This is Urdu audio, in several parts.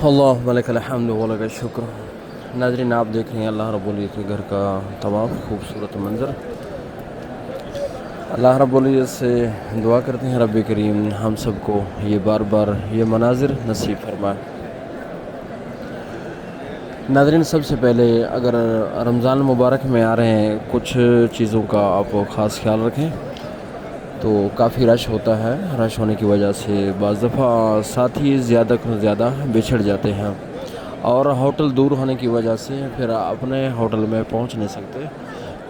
اللہ ملک الحمد ولک الشکر۔ ناظرین، آپ دیکھ رہے ہیں اللہ رب العزت کے گھر کا طواف، خوبصورت منظر۔ اللہ رب العزت سے دعا کرتے ہیں رب کریم ہم سب کو یہ بار بار یہ مناظر نصیب فرمائے۔ ناظرین، سب سے پہلے اگر رمضان مبارک میں آ رہے ہیں، کچھ چیزوں کا آپ خاص خیال رکھیں۔ تو کافی رش ہوتا ہے، رش ہونے کی وجہ سے بعض دفعہ ساتھی زیادہ بچھڑ جاتے ہیں، اور ہوٹل دور ہونے کی وجہ سے پھر اپنے ہوٹل میں پہنچ نہیں سکتے۔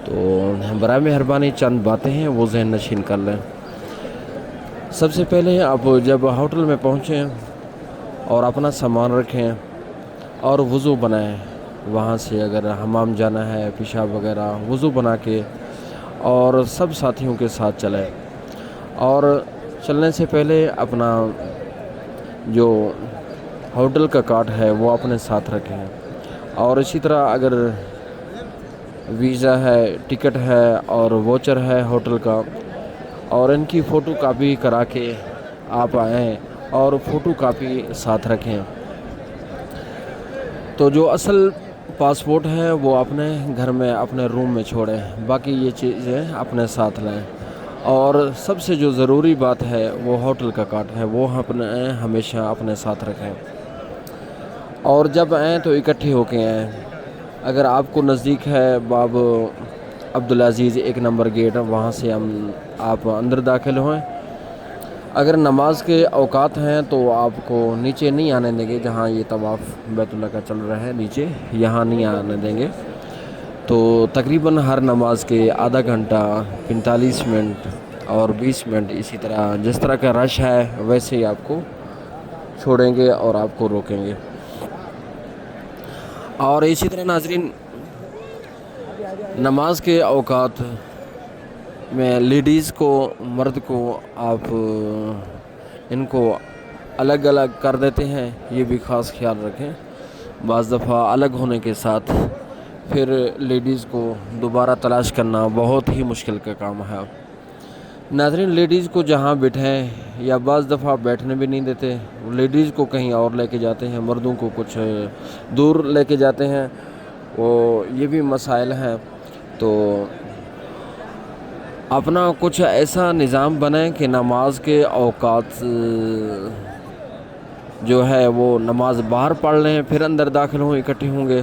تو برائے مہربانی چند باتیں ہیں وہ ذہن نشین کر لیں۔ سب سے پہلے آپ جب ہوٹل میں پہنچیں اور اپنا سامان رکھیں اور وضو بنائیں، وہاں سے اگر حمام جانا ہے، پیشاب وغیرہ، وضو بنا کے اور سب ساتھیوں کے ساتھ چلیں۔ اور چلنے سے پہلے اپنا جو ہوٹل کا کارڈ ہے وہ اپنے ساتھ رکھیں، اور اسی طرح اگر ویزا ہے، ٹکٹ ہے اور ووچر ہے ہوٹل کا، اور ان کی فوٹو کاپی کرا کے آپ آئیں اور فوٹو کاپی ساتھ رکھیں۔ تو جو اصل پاسپورٹ ہے وہ اپنے گھر میں اپنے روم میں چھوڑیں، باقی یہ چیزیں اپنے ساتھ لیں۔ اور سب سے جو ضروری بات ہے وہ ہوٹل کا کارڈ ہے، وہ اپنے ہمیشہ اپنے ساتھ رکھیں۔ اور جب آئیں تو اکٹھے ہو کے آئیں۔ اگر آپ کو نزدیک ہے باب عبدالعزیز 1 نمبر گیٹ، وہاں سے آپ اندر داخل ہوئیں۔ اگر نماز کے اوقات ہیں تو آپ کو نیچے نہیں آنے دیں گے، جہاں یہ طواف بیت اللہ کا چل رہا ہے نیچے، یہاں نہیں آنے دیں گے۔ تو تقریباً ہر نماز کے آدھا گھنٹہ، 45 منٹ اور 20 منٹ، اسی طرح جس طرح کا رش ہے ویسے ہی آپ کو چھوڑیں گے اور آپ کو روکیں گے۔ اور اسی طرح ناظرین، نماز کے اوقات میں لیڈیز کو، مرد کو آپ ان کو الگ الگ کر دیتے ہیں، یہ بھی خاص خیال رکھیں۔ بعض دفعہ الگ ہونے کے ساتھ پھر لیڈیز کو دوبارہ تلاش کرنا بہت ہی مشکل کا کام ہے۔ ناظرین، لیڈیز کو جہاں بٹھیں یا بعض دفعہ بیٹھنے بھی نہیں دیتے، لیڈیز کو کہیں اور لے کے جاتے ہیں، مردوں کو کچھ دور لے کے جاتے ہیں، وہ یہ بھی مسائل ہیں۔ تو اپنا کچھ ایسا نظام بنائیں کہ نماز کے اوقات جو ہے وہ نماز باہر پڑھ لیں، پھر اندر داخل ہوں، اکٹھے ہوں گے۔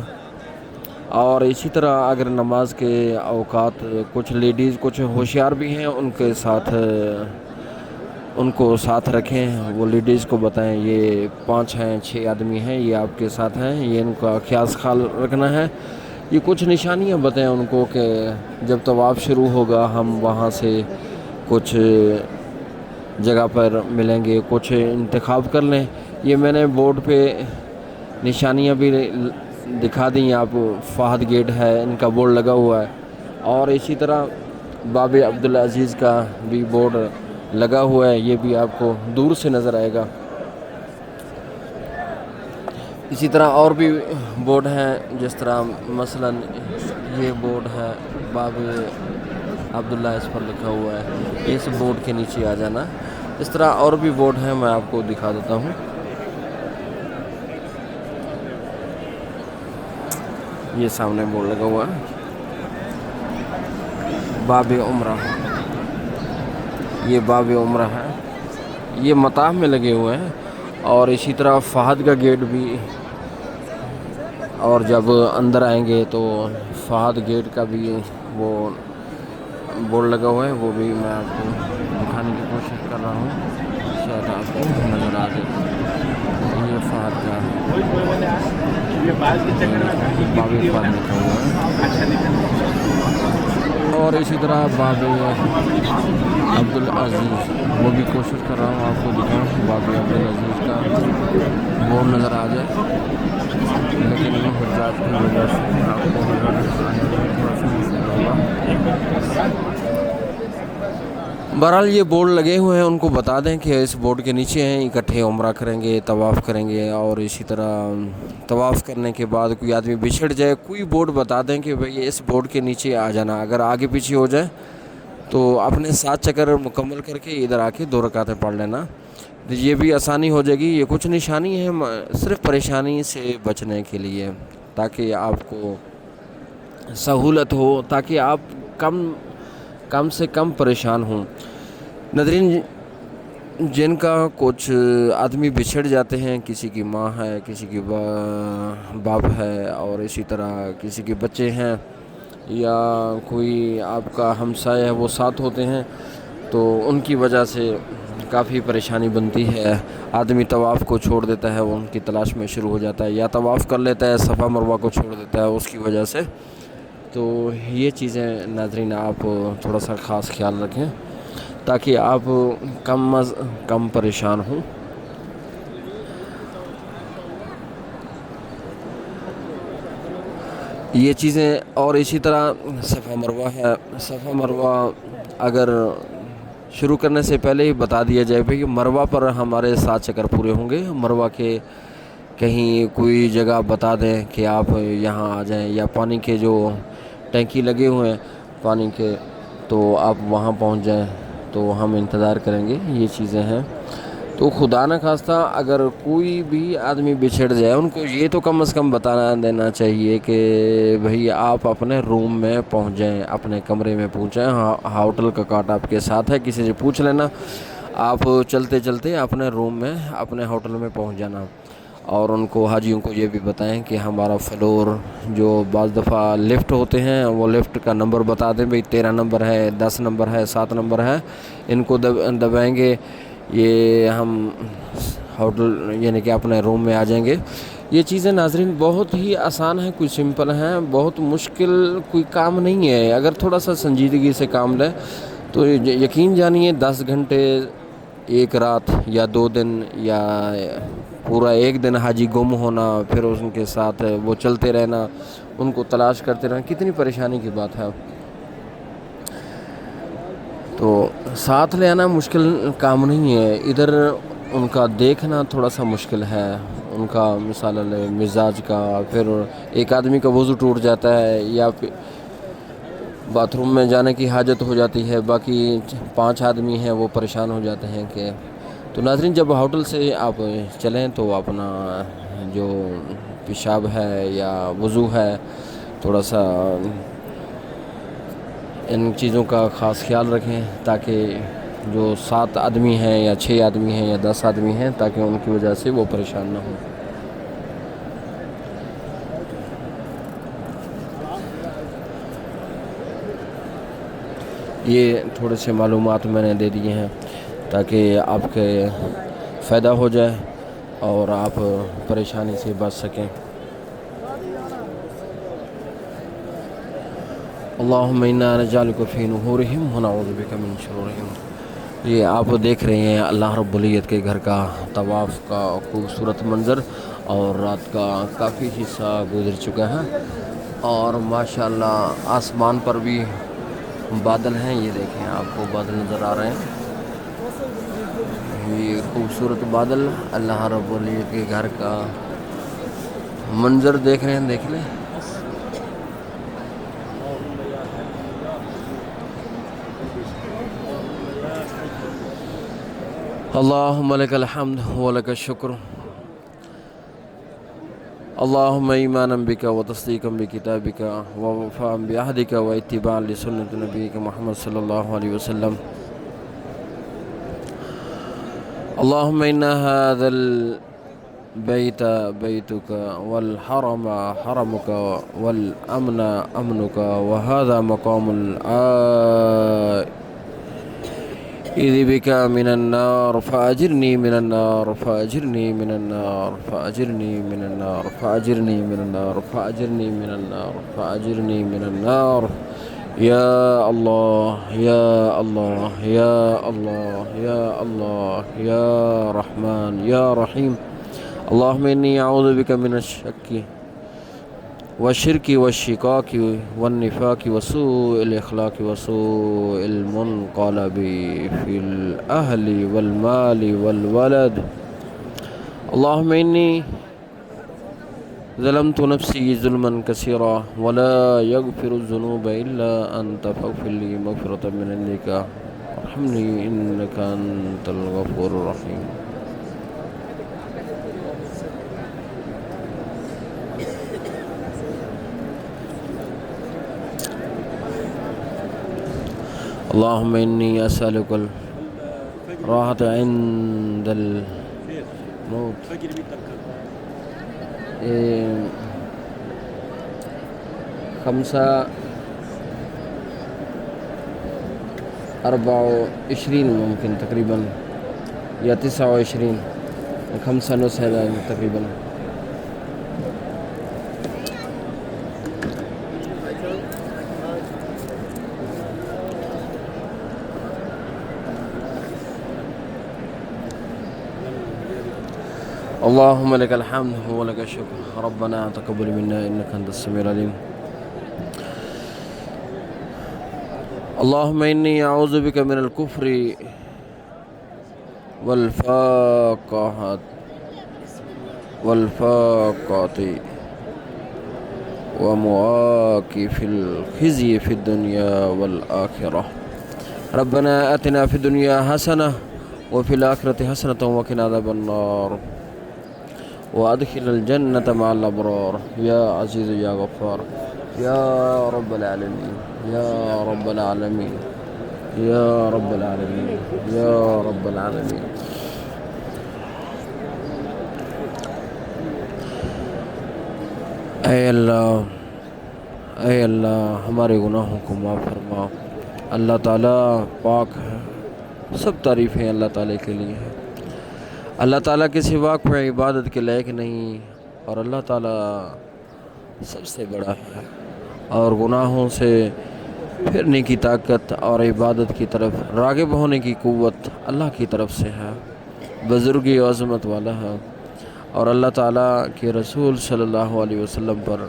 اور اسی طرح اگر نماز کے اوقات کچھ لیڈیز کچھ ہوشیار بھی ہیں، ان کے ساتھ ان کو ساتھ رکھیں، وہ لیڈیز کو بتائیں یہ 5 ہیں، 6 آدمی ہیں، یہ آپ کے ساتھ ہیں، یہ ان کا خیال رکھنا ہے۔ یہ کچھ نشانیاں بتائیں ان کو کہ جب طواف شروع ہوگا ہم وہاں سے کچھ جگہ پر ملیں گے، کچھ انتخاب کر لیں۔ یہ میں نے بورڈ پہ نشانیاں بھی دکھا دیں، آپ فہد گیٹ ہے، ان کا بورڈ لگا ہوا ہے، اور اسی طرح باب عبدالعزیز کا بھی بورڈ لگا ہوا ہے، یہ بھی آپ کو دور سے نظر آئے گا۔ اسی طرح اور بھی بورڈ ہیں، جس طرح مثلا یہ بورڈ ہے باب عبداللہ، اس پر لکھا ہوا ہے، اس بورڈ کے نیچے آ جانا۔ اس طرح اور بھی بورڈ ہیں، میں آپ کو دکھا دیتا ہوں۔ یہ سامنے بورڈ لگا ہوا ہے باب عمرہ، یہ باب عمرہ ہے، یہ مطاف میں لگے ہوئے ہیں۔ اور اسی طرح فہد کا گیٹ بھی، اور جب اندر آئیں گے تو فہد گیٹ کا بھی وہ بورڈ لگا ہوا ہے، وہ بھی میں آپ کو دکھانے کی کوشش کر رہا ہوں، شاید آپ کو نظر آ جائے۔ یہ فہد کا باب فہد لکھا ہوا ہے، اور اسی طرح باب عبدالعزیز، وہ بھی کوشش کر رہا ہوں آپ کو دکھاؤں، باب عبدالعزیز کا بورڈ نظر آ جائے، لیکن یہ حجاج کی وجہ سے آپ کو نظر آنے میں تھوڑا سا مشکل ہوگا۔ بہرحال یہ بورڈ لگے ہوئے ہیں، ان کو بتا دیں کہ اس بورڈ کے نیچے ہیں، اکٹھے عمرہ کریں گے، طواف کریں گے۔ اور اسی طرح طواف کرنے کے بعد کوئی آدمی بچھڑ جائے، کوئی بورڈ بتا دیں کہ بھئی اس بورڈ کے نیچے آ جانا۔ اگر آگے پیچھے ہو جائے تو اپنے 7 چکر مکمل کر کے ادھر آ کے 2 رکعتیں پڑھ لینا، یہ بھی آسانی ہو جائے گی. یہ کچھ نشانی ہے صرف پریشانی سے بچنے کے لیے، تاکہ آپ کو سہولت ہو، تاکہ آپ کم سے کم پریشان ہوں. ناظرین، جن کا کچھ آدمی بچھڑ جاتے ہیں، کسی کی ماں ہے، کسی کی باپ ہے، اور اسی طرح کسی کے بچے ہیں، یا کوئی آپ کا ہمسایہ ہے وہ ساتھ ہوتے ہیں، تو ان کی وجہ سے کافی پریشانی بنتی ہے. آدمی طواف کو چھوڑ دیتا ہے، وہ ان کی تلاش میں شروع ہو جاتا ہے، یا طواف کر لیتا ہے صفا مروہ کو چھوڑ دیتا ہے اس کی وجہ سے. تو یہ چیزیں ناظرین آپ تھوڑا سا خاص خیال رکھیں، تاکہ آپ کم پریشان ہوں. یہ چیزیں، اور اسی طرح صفا مروہ ہے. صفا مروہ اگر شروع کرنے سے پہلے ہی بتا دیا جائے بھئی مروہ پر ہمارے 7 چکر پورے ہوں گے. مروہ کے کہیں کوئی جگہ بتا دیں کہ آپ یہاں آ جائیں، یا پانی کے جو ٹینکی لگے ہوئے ہیں پانی کے، تو آپ وہاں پہنچ جائیں، تو ہم انتظار کریں گے. یہ چیزیں ہیں. تو خدا نہ خواستہ اگر کوئی بھی آدمی بچھڑ جائے، ان کو یہ تو کم از کم بتانا دینا چاہیے کہ بھئی آپ اپنے روم میں پہنچ جائیں، اپنے کمرے میں پہنچیں. ہوٹل کا کارڈ آپ کے ساتھ ہے، کسی سے پوچھ لینا. آپ چلتے چلتے اپنے روم میں، اپنے ہوٹل میں پہنچ جانا. اور ان کو، حاجیوں کو یہ بھی بتائیں کہ ہمارا فلور، جو بعض دفعہ لفٹ ہوتے ہیں، وہ لفٹ کا نمبر بتا دیں بھئی 13 نمبر ہے، 10 نمبر ہے، 7 نمبر ہے. ان کو دبائیں گے، یہ ہم ہوٹل یعنی کہ اپنے روم میں آ جائیں گے. یہ چیزیں ناظرین بہت ہی آسان ہیں، کوئی سمپل ہیں، بہت مشکل کوئی کام نہیں ہے. اگر تھوڑا سا سنجیدگی سے کام لیں تو یقین جانیے 10 گھنٹے، ایک رات، یا 2 دن، یا پورا 1 دن حاجی گم ہونا، پھر ان کے ساتھ وہ چلتے رہنا، ان کو تلاش کرتے رہنا، کتنی پریشانی کی بات ہے. تو ساتھ لے آنا مشکل کام نہیں ہے. ادھر ان کا دیکھنا تھوڑا سا مشکل ہے، ان کا مثال مزاج کا. پھر ایک آدمی کا وضو ٹوٹ جاتا ہے، یا باتھ روم میں جانے کی حاجت ہو جاتی ہے، باقی 5 آدمی ہیں وہ پریشان ہو جاتے ہیں. کہ تو ناظرین، جب ہوٹل سے آپ چلیں تو اپنا جو پیشاب ہے یا وضو ہے، تھوڑا سا ان چیزوں کا خاص خیال رکھیں، تاکہ جو 7 آدمی ہیں، یا 6 آدمی ہیں، یا 10 آدمی ہیں، تاکہ ان کی وجہ سے وہ پریشان نہ ہوں. یہ تھوڑے سے معلومات میں نے دے دیے ہیں، تاکہ آپ کے فائدہ ہو جائے اور آپ پریشانی سے بچ سکیں. اللہم انا نجعلک فی نحورہم ونعوذ بک من شرورہم. یہ آپ دیکھ رہے ہیں اللہ رب العزت کے گھر کا طواف کا خوبصورت منظر، اور رات کا کافی حصہ گزر چکا ہے، اور ماشاءاللہ آسمان پر بھی بادل ہیں. یہ دیکھیں، آپ کو بادل نظر آ رہے ہیں، یہ خوبصورت بادل اللہ رب العزت کے گھر کا منظر دیکھ رہے ہیں. دیکھ لیں. اللہم لک الحمد ولک الشکر. اللہم ایمانا بک و تصدیقا بکتابک و وفاء بعہدک و اتباعا لسنت نبیک محمد صلی اللہ علیہ وسلم. اللہم ان هذا البیت بیتک والحرم حرمک والامن امنک وهذا مقام العائذ بک من النار فاجرنی من النار فاجرنی من النار فاجرنی من النار فاجرنی من النار فاجرنی من النار فاجرنی من النار. یا اللہ، یا اللہ، یا اللہ، یا اللہ، یا رحمن، یا رحیم. اللہم انی اعوذ بک من الشک والشرک والشقاق والنفاق وسوء الاخلاق وسوء المنقلب فی الاہل والمال والولد. اللہم انی ظلمت نفسی ظلما کثیرا ولا یغفر الذنوب الا انت فاغفر لی مغفرة من عندک وارحمنی انک انت الغفور الرحیم. اللهم إني أسألك الراحة عند الموت. إيه، 24 ممكن تقريبا یا 29 5 نسخة تقريبا. اللهم لك الحمد ولك الشكر ربنا تقبل منا إنك أنت السميع العليم. اللهم إني أعوذ بك من الكفر والفاقة ومواقف الخزي في الدنيا والآخرة. ربنا آتنا في الدنيا حسنة وفي الآخرة حسنة وقنا عذاب النار وأدخل الجنة مع الأبرار يا عزيز يا غفار يا رب العالمين يا رب العالمين يا رب العالمين يا رب العالمين. اے اللہ ہمارے گناہوں کو معاف فرما. اللہ تعالیٰ پاک ہے، سب تعریفیں اللہ تعالیٰ کے لیے ہیں. اللہ تعالیٰ کے سوا کوئی عبادت کے لائق نہیں اور اللہ تعالیٰ سب سے بڑا ہے. اور گناہوں سے پھرنے کی طاقت اور عبادت کی طرف راغب ہونے کی قوت اللہ کی طرف سے ہے. بزرگی و عظمت والا ہے. اور اللہ تعالیٰ کے رسول صلی اللہ علیہ وسلم پر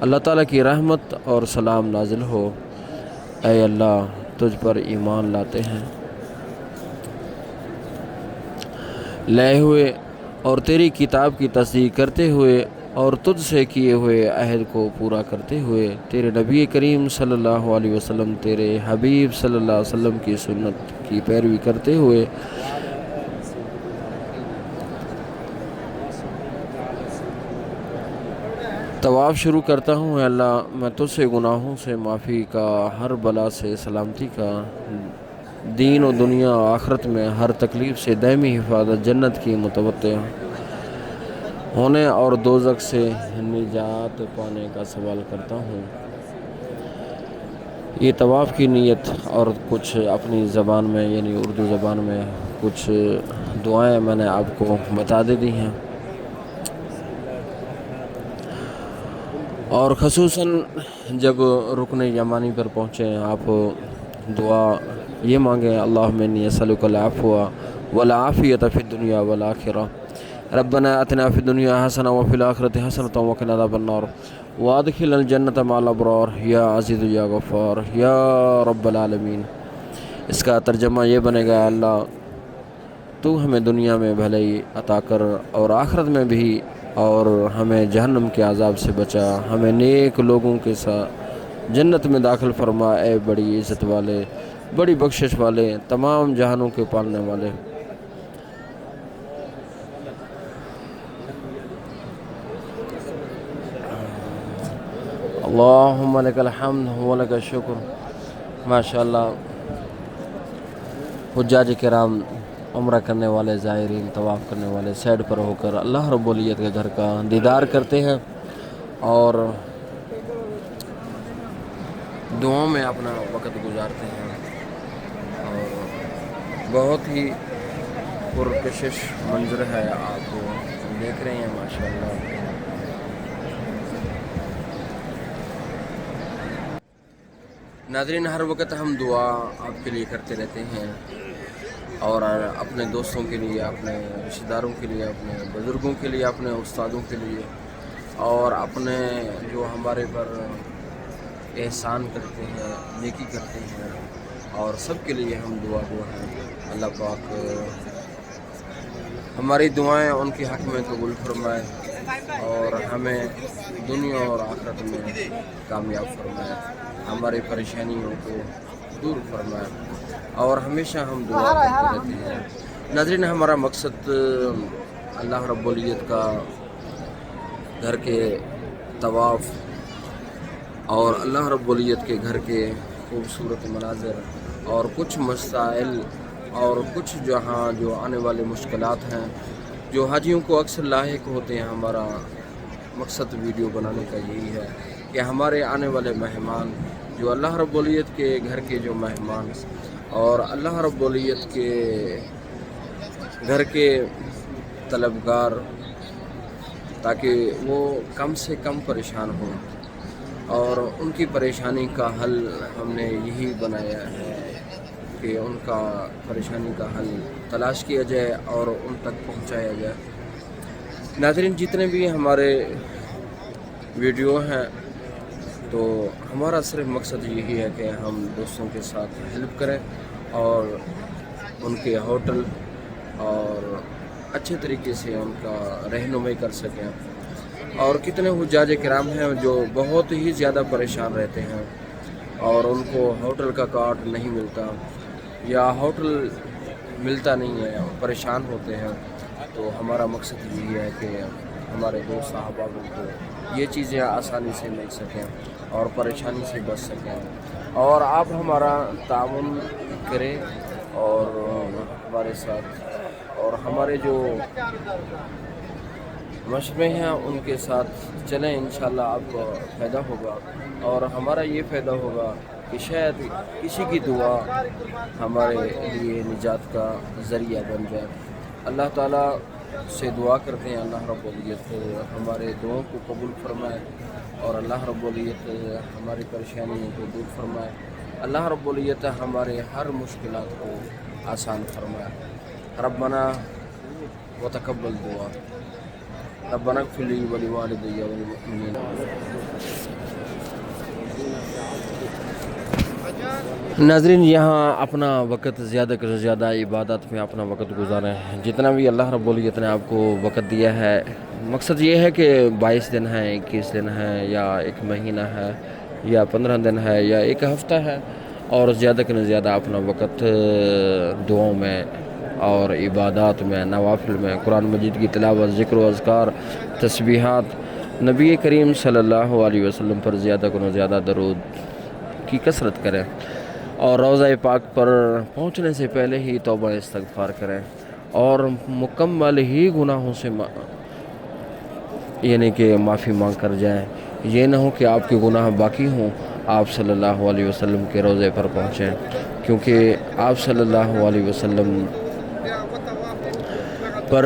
اللہ تعالیٰ کی رحمت اور سلام نازل ہو. اے اللہ تجھ پر ایمان لاتے ہیں لائے ہوئے اور تیری کتاب کی تصدیق کرتے ہوئے اور تجھ سے کیے ہوئے عہد کو پورا کرتے ہوئے تیرے نبی کریم صلی اللہ علیہ وسلم تیرے حبیب صلی اللہ علیہ وسلم کی سنت کی پیروی کرتے ہوئے طواف شروع کرتا ہوں. اے اللہ میں تجھ سے گناہوں سے معافی کا، ہر بلا سے سلامتی کا، دین و دنیا و آخرت میں ہر تکلیف سے دائمی حفاظت، جنت کی متوقع ہونے اور دوزخ سے نجات پانے کا سوال کرتا ہوں. یہ طواف کی نیت اور کچھ اپنی زبان میں یعنی اردو زبان میں کچھ دعائیں میں نے آپ کو بتا دی ہیں. اور خصوصاً جب رکن یمانی پر پہنچیں آپ دعا یہ مانگیں اللہم انی اسألک العفو والعافیۃ فی الدنیا والآخرہ ربنا آتنا فی الدنیا حسنہ وفی الآخرۃ حسنۃ وقنا عذاب النار وادخلنا الجنۃ مع الابرار یا عزیز یا غفار یا رب العالمین. اس کا ترجمہ یہ بنے گا اللہ تو ہمیں دنیا میں بھلائی عطا کر اور آخرت میں بھی، اور ہمیں جہنم کے عذاب سے بچا، ہمیں نیک لوگوں کے ساتھ جنت میں داخل فرما. اے بڑی عزت والے، بڑی بخشش والے، تمام جہانوں کے پالنے والے. اللہم لک الحمد ولک الشکر. ماشاءاللہ حجاج کرام، عمرہ کرنے والے زائرین، طواف کرنے والے سائڈ پر ہو کر اللہ رب العزت کے گھر کا دیدار کرتے ہیں اور دعاؤں میں اپنا وقت گزارتے ہیں. اور بہت ہی پرکشش منظر ہے، آپ دیکھ رہے ہیں ماشاءاللہ. ناظرین، ہر وقت ہم دعا آپ کے لیے کرتے رہتے ہیں اور اپنے دوستوں کے لیے، اپنے رشتہ داروں کے لیے، اپنے بزرگوں کے لیے، اپنے استادوں کے لیے، اور اپنے جو ہمارے پر احسان کرتے ہیں، نیکی کرتے ہیں، اور سب کے لیے ہم دعا گو ہیں. اللہ پاک ہماری دعائیں ان کے حق میں قبول فرمائے اور ہمیں دنیا اور آخرت میں کامیاب فرمائے، ہماری پریشانیوں کو دور فرمائے اور ہمیشہ ہم دعا کرتے رہتے ہیں. ناظرین، ہمارا مقصد اللہ رب العزت کا گھر کے طواف اور اللہ رب العزت کے گھر کے خوبصورت مناظر اور کچھ مسائل اور کچھ جہاں جو آنے والے مشکلات ہیں جو حاجیوں کو اکثر لاحق ہوتے ہیں. ہمارا مقصد ویڈیو بنانے کا یہی ہے کہ ہمارے آنے والے مہمان جو اللہ رب العزت کے گھر کے جو مہمان اور اللہ رب العزت کے گھر کے طلبگار، تاکہ وہ کم سے کم پریشان ہوں، اور ان کی پریشانی کا حل ہم نے یہی بنایا ہے کہ ان کا پریشانی کا حل تلاش کیا جائے اور ان تک پہنچایا جائے. ناظرین، جتنے بھی ہمارے ویڈیو ہیں تو ہمارا صرف مقصد یہی ہے کہ ہم دوستوں کے ساتھ ہیلپ کریں اور ان کے ہوٹل اور اچھے طریقے سے ان کا رہنمائی کر سکیں. اور کتنے حجاج کرام ہیں جو بہت ہی زیادہ پریشان رہتے ہیں اور ان کو ہوٹل کا کارڈ نہیں ملتا یا ہوٹل ملتا نہیں ہے، پریشان ہوتے ہیں. تو ہمارا مقصد یہی ہے کہ ہمارے دوست صاحبہ کو یہ چیزیں آسانی سے مل سکیں اور پریشانی سے بچ سکیں. اور آپ ہمارا تعاون کریں اور ہمارے ساتھ اور ہمارے جو مشورے ہیں ان کے ساتھ چلیں. انشاءاللہ آپ کو فائدہ ہوگا اور ہمارا یہ فائدہ ہوگا کہ شاید کسی کی دعا ہمارے لیے نجات کا ذریعہ بن جائے. اللہ تعالیٰ سے دعا کرتے ہیں اللہ رب العزت ہمارے دعاؤں کو قبول فرمائے اور اللہ رب العزت ہماری پریشانیوں کو دور فرمائے. اللہ رب العزت ہمارے ہر مشکلات کو آسان فرمائے. ربنا وتقبل دعا، ربنا اغفر لی ولوالدی وللمؤمنین. ناظرین، یہاں اپنا وقت زیادہ سے زیادہ عبادت میں اپنا وقت گزاریں. جتنا بھی اللہ رب العزت نے آپ کو وقت دیا ہے، مقصد یہ ہے کہ 22 دن ہے، 21 دن ہے، یا 1 مہینہ ہے، یا 15 دن ہے، یا 1 ہفتہ ہے، اور زیادہ سے زیادہ اپنا وقت دعاؤں میں اور عبادات میں، نوافل میں، قرآن مجید کی تلاوت، ذکر و اذکار، تسبیحات، نبی کریم صلی اللہ علیہ وسلم پر زیادہ سے زیادہ درود کی کثرت کریں اور روضہ پاک پر پہنچنے سے پہلے ہی توبہ استغفار کریں اور مکمل ہی گناہوں سے یعنی کہ معافی مانگ کر جائیں. یہ نہ ہو کہ آپ کے گناہ باقی ہوں، آپ صلی اللہ علیہ وسلم کے روضے پر پہنچیں، کیونکہ آپ صلی اللہ علیہ وسلم پر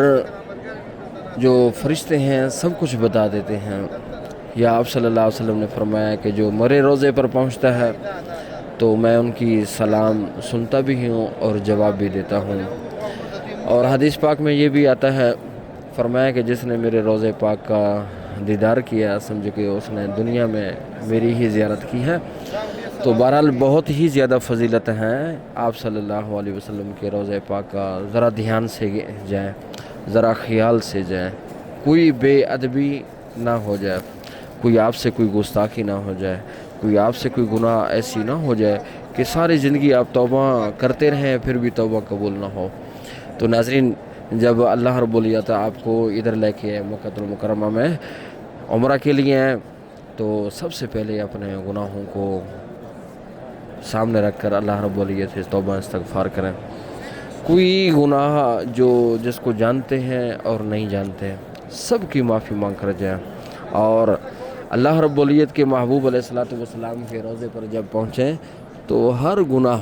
جو فرشتے ہیں سب کچھ بتا دیتے ہیں. یا آپ صلی اللہ علیہ وسلم نے فرمایا کہ جو مرے روضے پر پہنچتا ہے تو میں ان کی سلام سنتا بھی ہوں اور جواب بھی دیتا ہوں. اور حدیث پاک میں یہ بھی آتا ہے، فرمایا کہ جس نے میرے روضے پاک کا دیدار کیا سمجھو کہ اس نے دنیا میں میری ہی زیارت کی ہے. تو بہرحال بہت ہی زیادہ فضیلت ہیں آپ صلی اللہ علیہ وسلم کے روضے پاک کا. ذرا دھیان سے جائیں، ذرا خیال سے جائیں، کوئی بے ادبی نہ ہو جائے، کوئی آپ سے کوئی گستاخی نہ ہو جائے، کوئی آپ سے کوئی گناہ ایسی نہ ہو جائے کہ ساری زندگی آپ توبہ کرتے رہیں پھر بھی توبہ قبول نہ ہو. تو ناظرین، جب اللہ رب العزت آپ کو ادھر لے کے مکہ المکرمہ میں عمرہ کے لیے ہیں تو سب سے پہلے اپنے گناہوں کو سامنے رکھ کر اللہ رب العزت سے توبہ استغفار کریں. کوئی گناہ جو جس کو جانتے ہیں اور نہیں جانتے ہیں سب کی معافی مانگ کر جائیں اور اللہ رب العزت کے محبوب علیہ السلام کے روضے پر جب پہنچیں تو ہر گناہ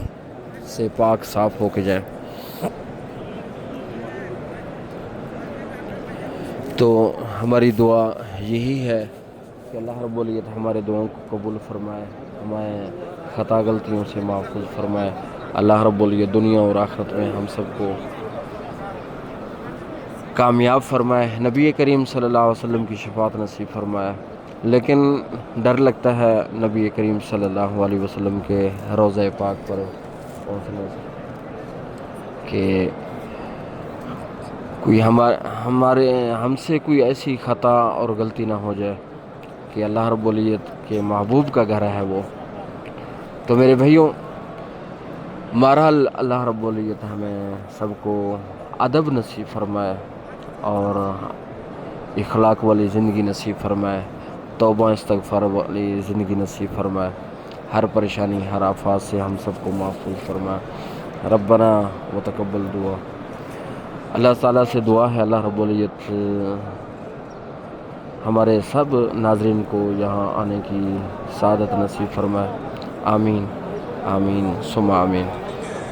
سے پاک صاف ہو کے جائیں. تو ہماری دعا یہی ہے کہ اللہ رب العزت ہمارے دعاؤں کو قبول فرمائے، ہمیں خطا غلطیوں سے محفوظ فرمائے. اللہ رب العزت دنیا اور آخرت میں ہم سب کو کامیاب فرمائے، نبی کریم صلی اللہ علیہ وسلم کی شفاعت نصیب فرمائے. لیکن ڈر لگتا ہے نبی کریم صلی اللہ علیہ وسلم کے روضہ پاک پر پہنچنے سے کہ کوئی ہم سے کوئی ایسی خطا اور غلطی نہ ہو جائے کہ اللہ رب العزت کے محبوب کا گھر ہے وہ. تو میرے بھائیوں، بہرحال اللہ رب العزت ہمیں سب کو ادب نصیب فرمائے اور اخلاق والی زندگی نصیب فرمائے، توبہ استغفار والی زندگی نصیب فرمائے. ہر پریشانی ہر آفات سے ہم سب کو محفوظ فرمائے۔ ربنا وتقبل دعا۔ اللہ تعالیٰ سے دعا ہے اللہ رب العزت ہمارے سب ناظرین کو یہاں آنے کی سعادت نصیب فرمائے۔ آمین آمین ثم آمین۔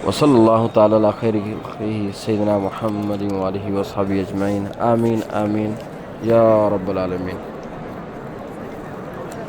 وصلی اللہ تعالیٰ علی خیر خلقہ سیدنا محمد وآلہ وصحبہ اجمعین۔ آمین آمین یا رب العالمین۔